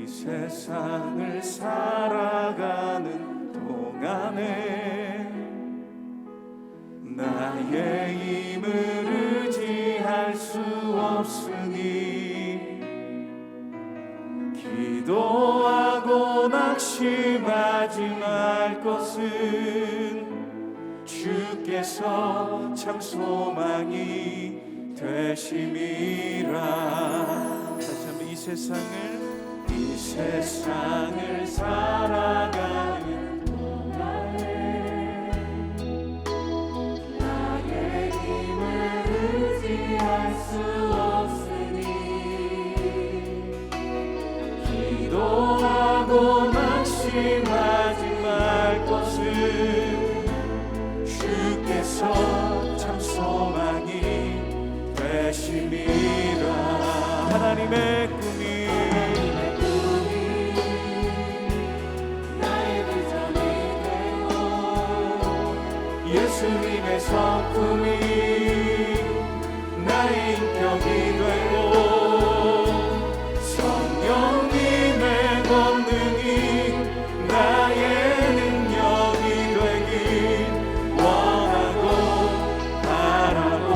이 세상을 살아가는 동안에 나의 힘을 의지할 수 없으니 기도하고 낙심하지 말 것은 주께서 참 소망이 되심이라. 다시 한번 이 세상을 살아가는 동안에 나의 힘을 의지할 수 없으니 기도하고 낙심하지 말 것은 주께서 참 소망이 되심이라. 하나님의 꿈이 나의 비전이 되고 예수님의 성품이 나의 인격이 되고 성령님의 권능이 나의 능력이 되길 원하고 바라고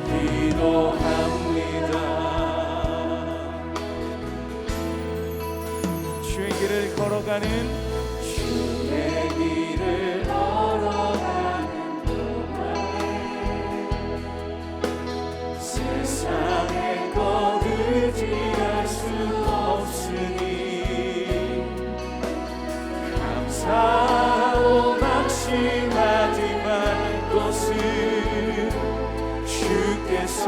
기도합니다. 주의 길을 걸어가는 동안에 세상의 것 의지할 수 없으니 감사하고 낙심하지 말 것은 주께서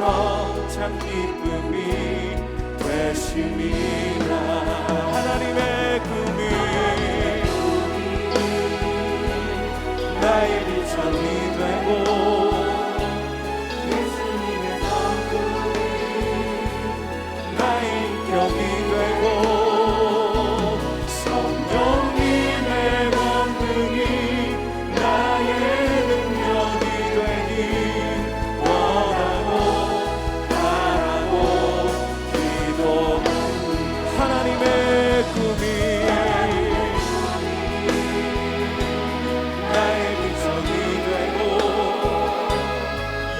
참 기쁨이 되심이라. 하나님의 꿈이 나의 비전이 되고 예수님의 성품이 나의 인격이 되고 성령님의 권능이 나의 능력이 되길 원하고 바라고 기도합니다. 하나님의 꿈이 나의 비전이 되고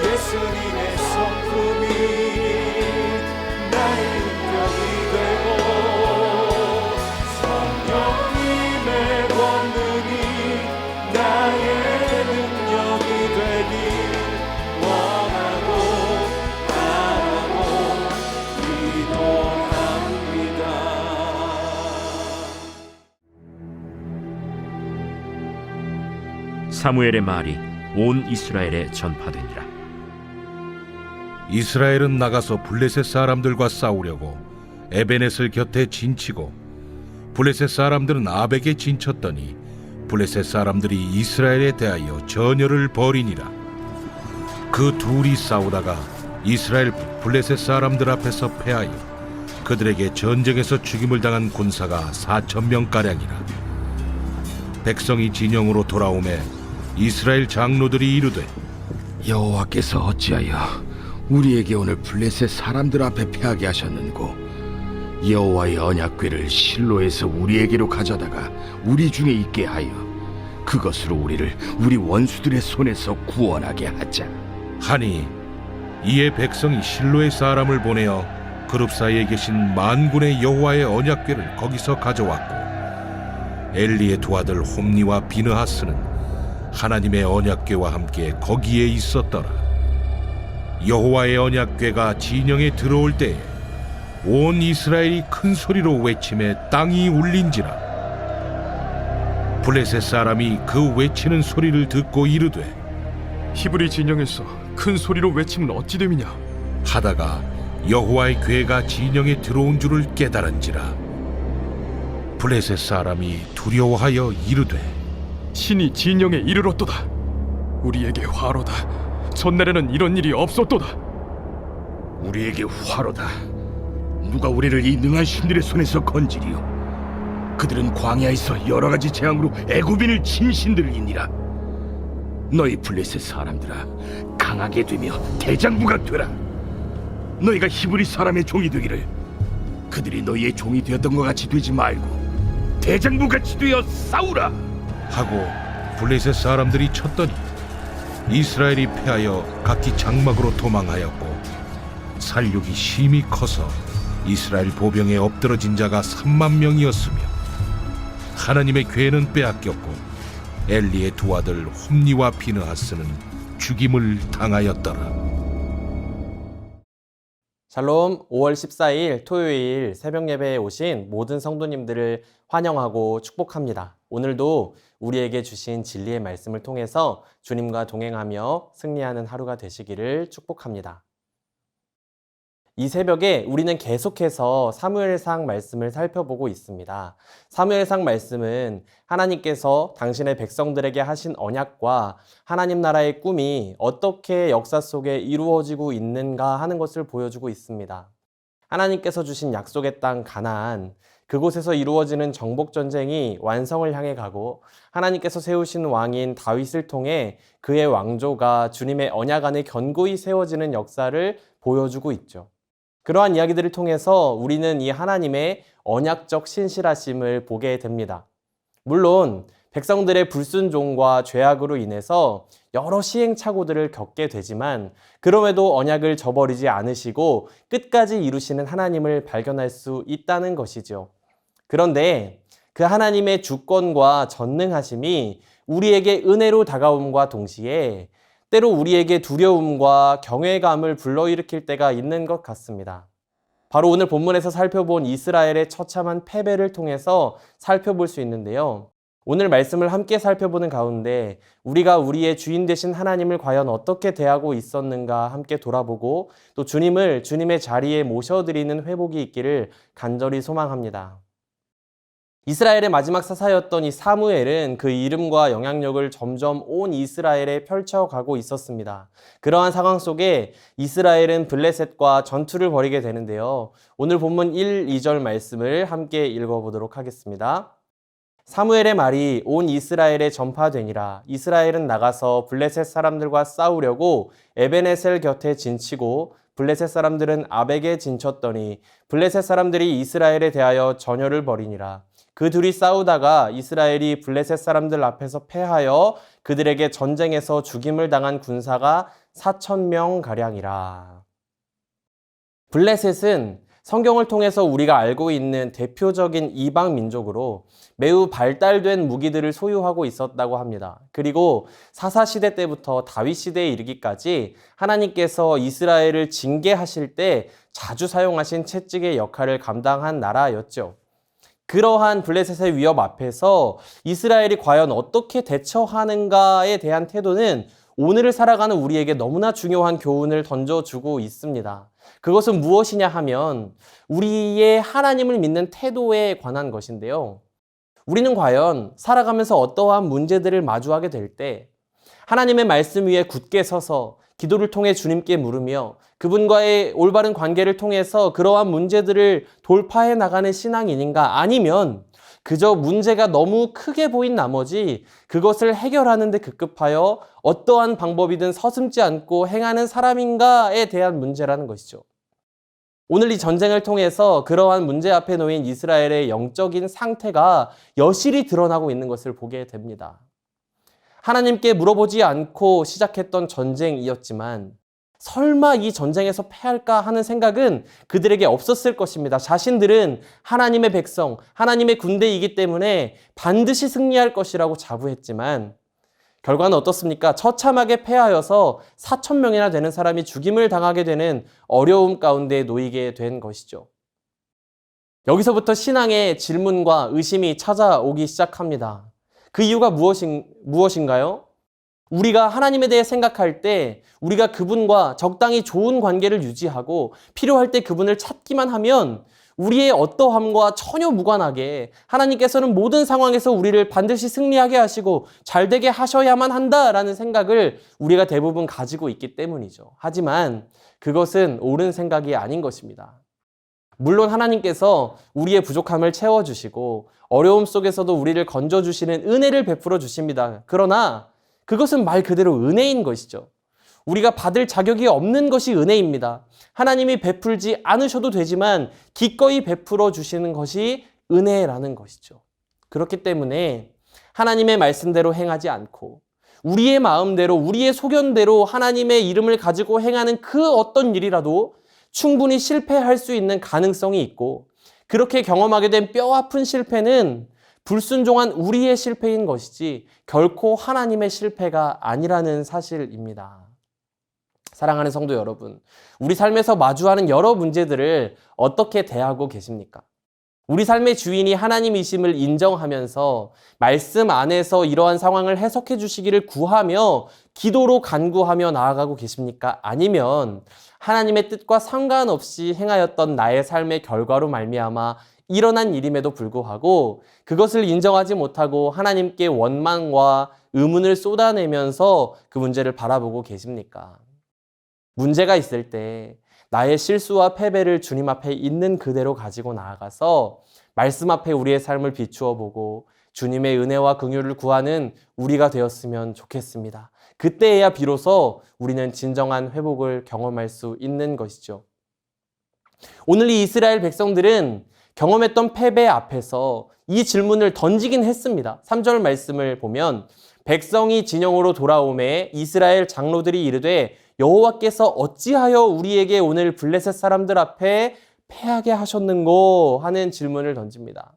예수님의 성품이 나의 인격이 되고 성령님의 권능이 나의 능력이 되길 원하고 바라고 기도합니다. 사무엘의 말이 온 이스라엘에 전파되니라. 이스라엘은 나가서 블레셋 사람들과 싸우려고 에베넷을 곁에 진치고 블레셋 사람들은 아벡에 진쳤더니 블레셋 사람들이 이스라엘에 대하여 전열을 벌이니라. 그 둘이 싸우다가 이스라엘 블레셋 사람들 앞에서 패하여 그들에게 전쟁에서 죽임을 당한 군사가 4,000명가량이라. 백성이 진영으로 돌아오매 이스라엘 장로들이 이르되 여호와께서 어찌하여 우리에게 오늘 블레셋 사람들 앞에 패하게 하셨는고 여호와의 언약궤를 실로에서 우리에게로 가져다가 우리 중에 있게 하여 그것으로 우리를 우리 원수들의 손에서 구원하게 하자 하니 이에 백성이 실로의 사람을 보내어 그룹 사이에 계신 만군의 여호와의 언약궤를 거기서 가져왔고 엘리의 두 아들 홈니와 비느하스는 하나님의 언약궤와 함께 거기에 있었더라. 여호와의 언약궤가 진영에 들어올 때에 온 이스라엘이 큰 소리로 외치매 땅이 울린지라. 블레셋 사람이 그 외치는 소리를 듣고 이르되 히브리 진영에서 큰 소리로 외치면 어찌 됨이냐 하다가 여호와의 궤가 진영에 들어온 줄을 깨달은지라. 블레셋 사람이 두려워하여 이르되 신이 진영에 이르렀도다. 우리에게 화로다. 전날에는 이런 일이 없었도다. 우리에게 화로다. 누가 우리를 이 능한 신들의 손에서 건지리요. 그들은 광야에서 여러 가지 재앙으로 애굽인을 친 신들이니라. 너희 블레셋 사람들아, 강하게 되며 대장부가 되라. 너희가 히브리 사람의 종이 되기를 그들이 너희의 종이 되었던 것 같이 되지 말고 대장부 같이 되어 싸우라. 하고 블레셋 사람들이 쳤더니 이스라엘이 패하여 각기 장막으로 도망하였고 살육이 심히 커서 이스라엘 보병에 엎드러진 자가 3만 명이었으며 하나님의 괴는 빼앗겼고 엘리의 두 아들 홈니와 비느하스는 죽임을 당하였더라. 샬롬. 5월 14일 토요일 새벽 예배에 오신 모든 성도님들을 환영하고 축복합니다. 오늘도 우리에게 주신 진리의 말씀을 통해서 주님과 동행하며 승리하는 하루가 되시기를 축복합니다. 이 새벽에 우리는 계속해서 사무엘상 말씀을 살펴보고 있습니다. 사무엘상 말씀은 하나님께서 당신의 백성들에게 하신 언약과 하나님 나라의 꿈이 어떻게 역사 속에 이루어지고 있는가 하는 것을 보여주고 있습니다. 하나님께서 주신 약속의 땅 가나안, 그곳에서 이루어지는 정복 전쟁이 완성을 향해 가고 하나님께서 세우신 왕인 다윗을 통해 그의 왕조가 주님의 언약 안에 견고히 세워지는 역사를 보여주고 있죠. 그러한 이야기들을 통해서 우리는 이 하나님의 언약적 신실하심을 보게 됩니다. 물론 백성들의 불순종과 죄악으로 인해서 여러 시행착오들을 겪게 되지만 그럼에도 언약을 저버리지 않으시고 끝까지 이루시는 하나님을 발견할 수 있다는 것이죠. 그런데 그 하나님의 주권과 전능하심이 우리에게 은혜로 다가옴과 동시에 때로 우리에게 두려움과 경외감을 불러일으킬 때가 있는 것 같습니다. 바로 오늘 본문에서 살펴본 이스라엘의 처참한 패배를 통해서 살펴볼 수 있는데요. 오늘 말씀을 함께 살펴보는 가운데 우리가 우리의 주인 되신 하나님을 과연 어떻게 대하고 있었는가 함께 돌아보고 또 주님을 주님의 자리에 모셔드리는 회복이 있기를 간절히 소망합니다. 이스라엘의 마지막 사사였던 이 사무엘은 그 이름과 영향력을 점점 온 이스라엘에 펼쳐가고 있었습니다. 그러한 상황 속에 이스라엘은 블레셋과 전투를 벌이게 되는데요. 오늘 본문 1, 2절 말씀을 함께 읽어보도록 하겠습니다. 사무엘의 말이 온 이스라엘에 전파되니라. 이스라엘은 나가서 블레셋 사람들과 싸우려고 에베네셀 곁에 진치고 블레셋 사람들은 아벡에 진쳤더니 블레셋 사람들이 이스라엘에 대하여 전열을 벌이니라. 그 둘이 싸우다가 이스라엘이 블레셋 사람들 앞에서 패하여 그들에게 전쟁에서 죽임을 당한 군사가 4,000명 가량이라. 블레셋은 성경을 통해서 우리가 알고 있는 대표적인 이방 민족으로 매우 발달된 무기들을 소유하고 있었다고 합니다. 그리고 사사시대 때부터 다윗 시대에 이르기까지 하나님께서 이스라엘을 징계하실 때 자주 사용하신 채찍의 역할을 감당한 나라였죠. 그러한 블레셋의 위협 앞에서 이스라엘이 과연 어떻게 대처하는가에 대한 태도는 오늘을 살아가는 우리에게 너무나 중요한 교훈을 던져주고 있습니다. 그것은 무엇이냐 하면 우리의 하나님을 믿는 태도에 관한 것인데요. 우리는 과연 살아가면서 어떠한 문제들을 마주하게 될 때 하나님의 말씀 위에 굳게 서서 기도를 통해 주님께 물으며 그분과의 올바른 관계를 통해서 그러한 문제들을 돌파해 나가는 신앙인인가, 아니면 그저 문제가 너무 크게 보인 나머지 그것을 해결하는 데 급급하여 어떠한 방법이든 서슴지 않고 행하는 사람인가에 대한 문제라는 것이죠. 오늘 이 전쟁을 통해서 그러한 문제 앞에 놓인 이스라엘의 영적인 상태가 여실히 드러나고 있는 것을 보게 됩니다. 하나님께 물어보지 않고 시작했던 전쟁이었지만 설마 이 전쟁에서 패할까 하는 생각은 그들에게 없었을 것입니다. 자신들은 하나님의 백성, 하나님의 군대이기 때문에 반드시 승리할 것이라고 자부했지만 결과는 어떻습니까? 처참하게 패하여서 4,000명이나 되는 사람이 죽임을 당하게 되는 어려움 가운데 놓이게 된 것이죠. 여기서부터 신앙의 질문과 의심이 찾아오기 시작합니다. 그 이유가 무엇인가요? 우리가 하나님에 대해 생각할 때 우리가 그분과 적당히 좋은 관계를 유지하고 필요할 때 그분을 찾기만 하면 우리의 어떠함과 전혀 무관하게 하나님께서는 모든 상황에서 우리를 반드시 승리하게 하시고 잘되게 하셔야만 한다라는 생각을 우리가 대부분 가지고 있기 때문이죠. 하지만 그것은 옳은 생각이 아닌 것입니다. 물론 하나님께서 우리의 부족함을 채워주시고 어려움 속에서도 우리를 건져주시는 은혜를 베풀어 주십니다. 그러나 그것은 말 그대로 은혜인 것이죠. 우리가 받을 자격이 없는 것이 은혜입니다. 하나님이 베풀지 않으셔도 되지만 기꺼이 베풀어 주시는 것이 은혜라는 것이죠. 그렇기 때문에 하나님의 말씀대로 행하지 않고 우리의 마음대로 우리의 소견대로 하나님의 이름을 가지고 행하는 그 어떤 일이라도 충분히 실패할 수 있는 가능성이 있고, 그렇게 경험하게 된 뼈아픈 실패는 불순종한 우리의 실패인 것이지 결코 하나님의 실패가 아니라는 사실입니다. 사랑하는 성도 여러분, 우리 삶에서 마주하는 여러 문제들을 어떻게 대하고 계십니까? 우리 삶의 주인이 하나님이심을 인정하면서 말씀 안에서 이러한 상황을 해석해 주시기를 구하며 기도로 간구하며 나아가고 계십니까? 아니면 하나님의 뜻과 상관없이 행하였던 나의 삶의 결과로 말미암아 일어난 일임에도 불구하고 그것을 인정하지 못하고 하나님께 원망과 의문을 쏟아내면서 그 문제를 바라보고 계십니까? 문제가 있을 때 나의 실수와 패배를 주님 앞에 있는 그대로 가지고 나아가서 말씀 앞에 우리의 삶을 비추어 보고 주님의 은혜와 긍휼을 구하는 우리가 되었으면 좋겠습니다. 그때에야 비로소 우리는 진정한 회복을 경험할 수 있는 것이죠. 오늘 이 이스라엘 백성들은 경험했던 패배 앞에서 이 질문을 던지긴 했습니다. 3절 말씀을 보면 백성이 진영으로 돌아오매 이스라엘 장로들이 이르되 여호와께서 어찌하여 우리에게 오늘 블레셋 사람들 앞에 패하게 하셨는고 하는 질문을 던집니다.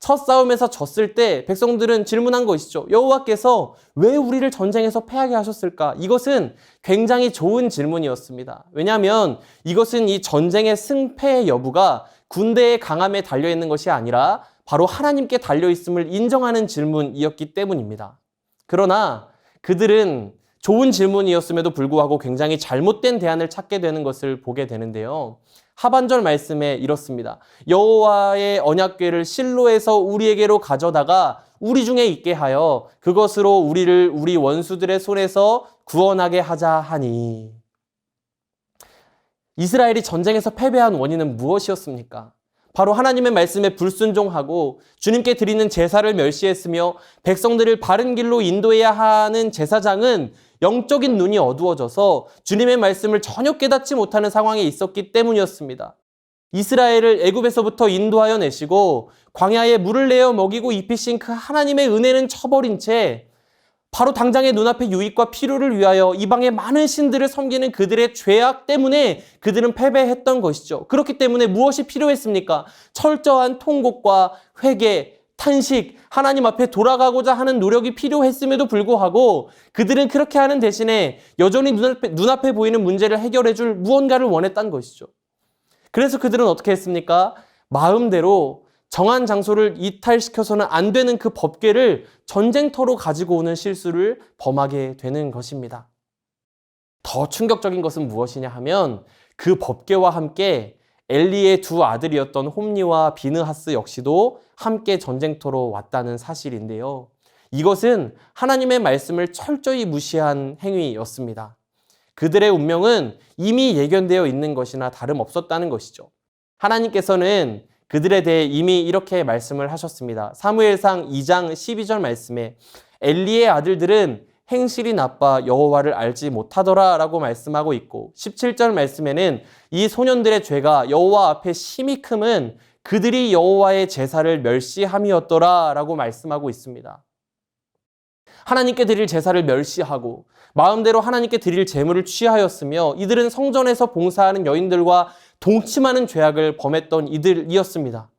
첫 싸움에서 졌을 때 백성들은 질문한 것이죠. 여호와께서 왜 우리를 전쟁에서 패하게 하셨을까? 이것은 굉장히 좋은 질문이었습니다. 왜냐하면 이것은 이 전쟁의 승패의 여부가 군대의 강함에 달려있는 것이 아니라 바로 하나님께 달려있음을 인정하는 질문이었기 때문입니다. 그러나 그들은 좋은 질문이었음에도 불구하고 굉장히 잘못된 대안을 찾게 되는 것을 보게 되는데요. 하반절 말씀에 이렇습니다. 여호와의 언약궤를 실로에서 우리에게로 가져다가 우리 중에 있게 하여 그것으로 우리를 우리 원수들의 손에서 구원하게 하자 하니. 이스라엘이 전쟁에서 패배한 원인은 무엇이었습니까? 바로 하나님의 말씀에 불순종하고 주님께 드리는 제사를 멸시했으며 백성들을 바른 길로 인도해야 하는 제사장은 영적인 눈이 어두워져서 주님의 말씀을 전혀 깨닫지 못하는 상황에 있었기 때문이었습니다. 이스라엘을 애굽에서부터 인도하여 내시고 광야에 물을 내어 먹이고 입히신 그 하나님의 은혜는 쳐버린 채 바로 당장의 눈앞의 유익과 필요를 위하여 이방의 많은 신들을 섬기는 그들의 죄악 때문에 그들은 패배했던 것이죠. 그렇기 때문에 무엇이 필요했습니까? 철저한 통곡과 회개, 탄식, 하나님 앞에 돌아가고자 하는 노력이 필요했음에도 불구하고 그들은 그렇게 하는 대신에 여전히 눈앞에 보이는 문제를 해결해 줄 무언가를 원했다는 것이죠. 그래서 그들은 어떻게 했습니까? 마음대로 정한 장소를 이탈시켜서는 안 되는 그 법궤를 전쟁터로 가지고 오는 실수를 범하게 되는 것입니다. 더 충격적인 것은 무엇이냐 하면 그 법궤와 함께 엘리의 두 아들이었던 홈니와 비느하스 역시도 함께 전쟁터로 왔다는 사실인데요. 이것은 하나님의 말씀을 철저히 무시한 행위였습니다. 그들의 운명은 이미 예견되어 있는 것이나 다름없었다는 것이죠. 하나님께서는 그들에 대해 이미 이렇게 말씀을 하셨습니다. 사무엘상 2장 12절 말씀에 엘리의 아들들은 행실이 나빠 여호와를 알지 못하더라 라고 말씀하고 있고 17절 말씀에는 이 소년들의 죄가 여호와 앞에 심히 크면 그들이 여호와의 제사를 멸시함이었더라 라고 말씀하고 있습니다. 하나님께 드릴 제사를 멸시하고 마음대로 하나님께 드릴 제물을 취하였으며 이들은 성전에서 봉사하는 여인들과 동침하는 죄악을 범했던 이들이었습니다.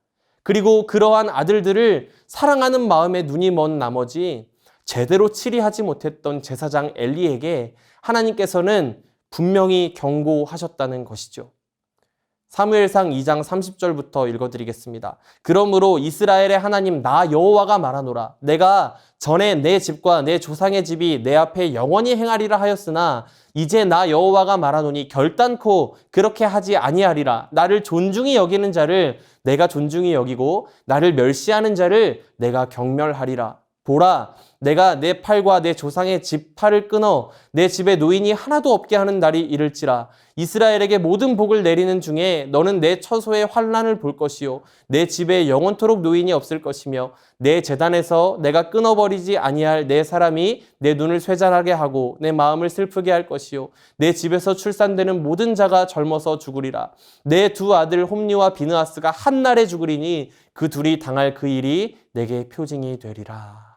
그리고 그러한 아들들을 사랑하는 마음에 눈이 먼 나머지 제대로 치리하지 못했던 제사장 엘리에게 하나님께서는 분명히 경고하셨다는 것이죠. 사무엘상 2장 30절부터 읽어드리겠습니다. 그러므로 이스라엘의 하나님 나 여호와가 말하노라. 내가 전에 내 집과 내 조상의 집이 내 앞에 영원히 행하리라 하였으나 이제 나 여호와가 말하노니 결단코 그렇게 하지 아니하리라. 나를 존중히 여기는 자를 내가 존중히 여기고 나를 멸시하는 자를 내가 경멸하리라. 보라, 내가 내 팔과 내 조상의 지팔을 끊어 내 집에 노인이 하나도 없게 하는 날이 이를지라. 이스라엘에게 모든 복을 내리는 중에 너는 내 처소의 환난을 볼 것이요 내 집에 영원토록 노인이 없을 것이며 내 제단에서 내가 끊어버리지 아니할 내 사람이 내 눈을 쇠잔하게 하고 내 마음을 슬프게 할 것이요 내 집에서 출산되는 모든 자가 젊어서 죽으리라. 내 두 아들 홈니와 비느하스가 한 날에 죽으리니 그 둘이 당할 그 일이 내게 표징이 되리라.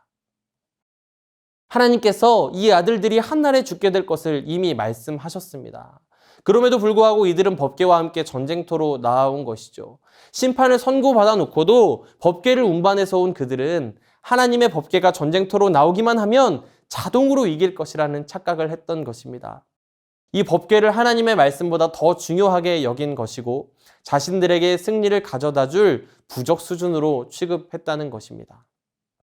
하나님께서 이 아들들이 한날에 죽게 될 것을 이미 말씀하셨습니다. 그럼에도 불구하고 이들은 법궤와 함께 전쟁터로 나아온 것이죠. 심판을 선고받아 놓고도 법궤를 운반해서 온 그들은 하나님의 법궤가 전쟁터로 나오기만 하면 자동으로 이길 것이라는 착각을 했던 것입니다. 이 법궤를 하나님의 말씀보다 더 중요하게 여긴 것이고 자신들에게 승리를 가져다 줄 부적 수준으로 취급했다는 것입니다.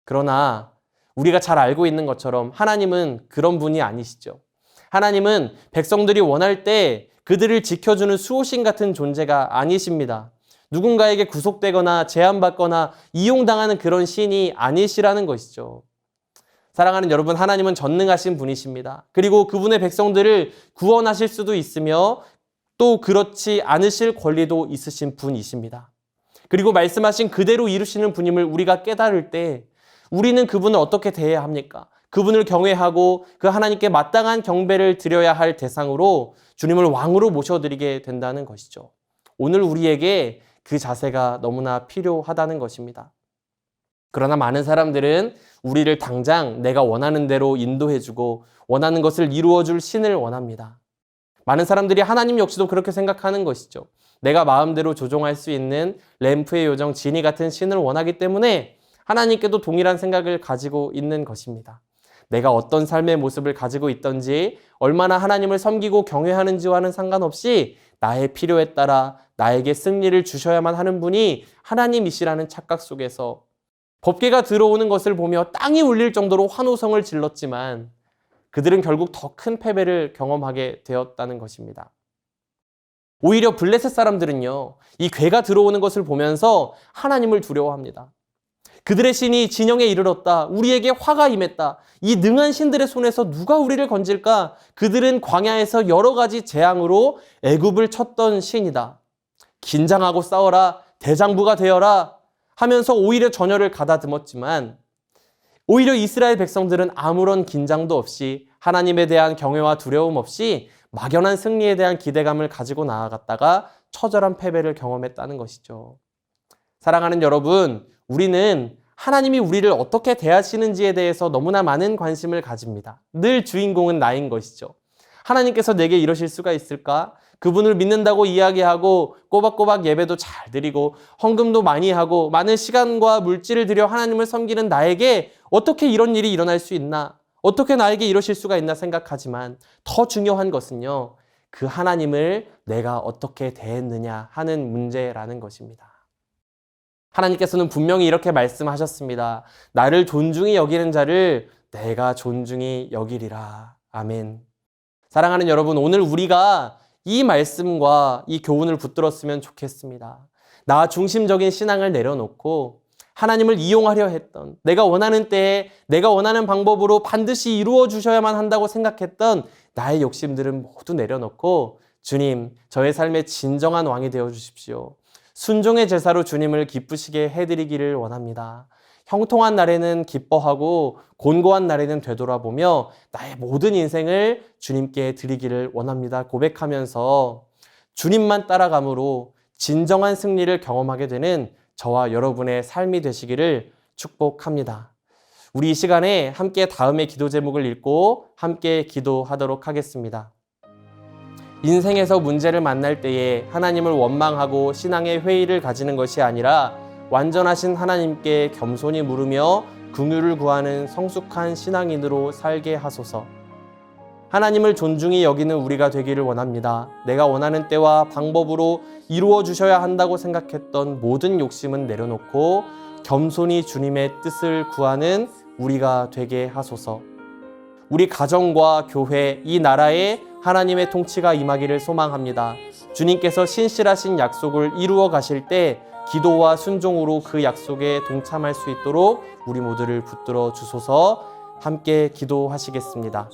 그러나 우리가 잘 알고 있는 것처럼 하나님은 그런 분이 아니시죠. 하나님은 백성들이 원할 때 그들을 지켜주는 수호신 같은 존재가 아니십니다. 누군가에게 구속되거나 제한받거나 이용당하는 그런 신이 아니시라는 것이죠. 사랑하는 여러분, 하나님은 전능하신 분이십니다. 그리고 그분의 백성들을 구원하실 수도 있으며 또 그렇지 않으실 권리도 있으신 분이십니다. 그리고 말씀하신 그대로 이루시는 분임을 우리가 깨달을 때 우리는 그분을 어떻게 대해야 합니까? 그분을 경외하고 그 하나님께 마땅한 경배를 드려야 할 대상으로 주님을 왕으로 모셔드리게 된다는 것이죠. 오늘 우리에게 그 자세가 너무나 필요하다는 것입니다. 그러나 많은 사람들은 우리를 당장 내가 원하는 대로 인도해주고 원하는 것을 이루어줄 신을 원합니다. 많은 사람들이 하나님 역시도 그렇게 생각하는 것이죠. 내가 마음대로 조종할 수 있는 램프의 요정 지니 같은 신을 원하기 때문에 하나님께도 동일한 생각을 가지고 있는 것입니다. 내가 어떤 삶의 모습을 가지고 있든지 얼마나 하나님을 섬기고 경외하는지와는 상관없이 나의 필요에 따라 나에게 승리를 주셔야만 하는 분이 하나님이시라는 착각 속에서 법궤가 들어오는 것을 보며 땅이 울릴 정도로 환호성을 질렀지만 그들은 결국 더 큰 패배를 경험하게 되었다는 것입니다. 오히려 블레셋 사람들은요, 이 궤가 들어오는 것을 보면서 하나님을 두려워합니다. 그들의 신이 진영에 이르렀다. 우리에게 화가 임했다. 이 능한 신들의 손에서 누가 우리를 건질까? 그들은 광야에서 여러 가지 재앙으로 애굽을 쳤던 신이다. 긴장하고 싸워라. 대장부가 되어라. 하면서 오히려 전열을 가다듬었지만 오히려 이스라엘 백성들은 아무런 긴장도 없이 하나님에 대한 경외와 두려움 없이 막연한 승리에 대한 기대감을 가지고 나아갔다가 처절한 패배를 경험했다는 것이죠. 사랑하는 여러분, 우리는 하나님이 우리를 어떻게 대하시는지에 대해서 너무나 많은 관심을 가집니다. 늘 주인공은 나인 것이죠. 하나님께서 내게 이러실 수가 있을까? 그분을 믿는다고 이야기하고 꼬박꼬박 예배도 잘 드리고 헌금도 많이 하고 많은 시간과 물질을 들여 하나님을 섬기는 나에게 어떻게 이런 일이 일어날 수 있나? 어떻게 나에게 이러실 수가 있나 생각하지만 더 중요한 것은요, 그 하나님을 내가 어떻게 대했느냐 하는 문제라는 것입니다. 하나님께서는 분명히 이렇게 말씀하셨습니다. 나를 존중히 여기는 자를 내가 존중히 여기리라. 아멘. 사랑하는 여러분, 오늘 우리가 이 말씀과 이 교훈을 붙들었으면 좋겠습니다. 나 중심적인 신앙을 내려놓고 하나님을 이용하려 했던, 내가 원하는 때에 내가 원하는 방법으로 반드시 이루어 주셔야만 한다고 생각했던 나의 욕심들은 모두 내려놓고 주님, 저의 삶의 진정한 왕이 되어 주십시오. 순종의 제사로 주님을 기쁘시게 해드리기를 원합니다. 형통한 날에는 기뻐하고 곤고한 날에는 되돌아보며 나의 모든 인생을 주님께 드리기를 원합니다. 고백하면서 주님만 따라감으로 진정한 승리를 경험하게 되는 저와 여러분의 삶이 되시기를 축복합니다. 우리 이 시간에 함께 다음의 기도 제목을 읽고 함께 기도하도록 하겠습니다. 인생에서 문제를 만날 때에 하나님을 원망하고 신앙의 회의를 가지는 것이 아니라 완전하신 하나님께 겸손히 물으며 긍휼을 구하는 성숙한 신앙인으로 살게 하소서. 하나님을 존중히 여기는 우리가 되기를 원합니다. 내가 원하는 때와 방법으로 이루어 주셔야 한다고 생각했던 모든 욕심은 내려놓고 겸손히 주님의 뜻을 구하는 우리가 되게 하소서. 우리 가정과 교회, 이 나라에 하나님의 통치가 임하기를 소망합니다. 주님께서 신실하신 약속을 이루어 가실 때 기도와 순종으로 그 약속에 동참할 수 있도록 우리 모두를 붙들어 주소서. 함께 기도하시겠습니다.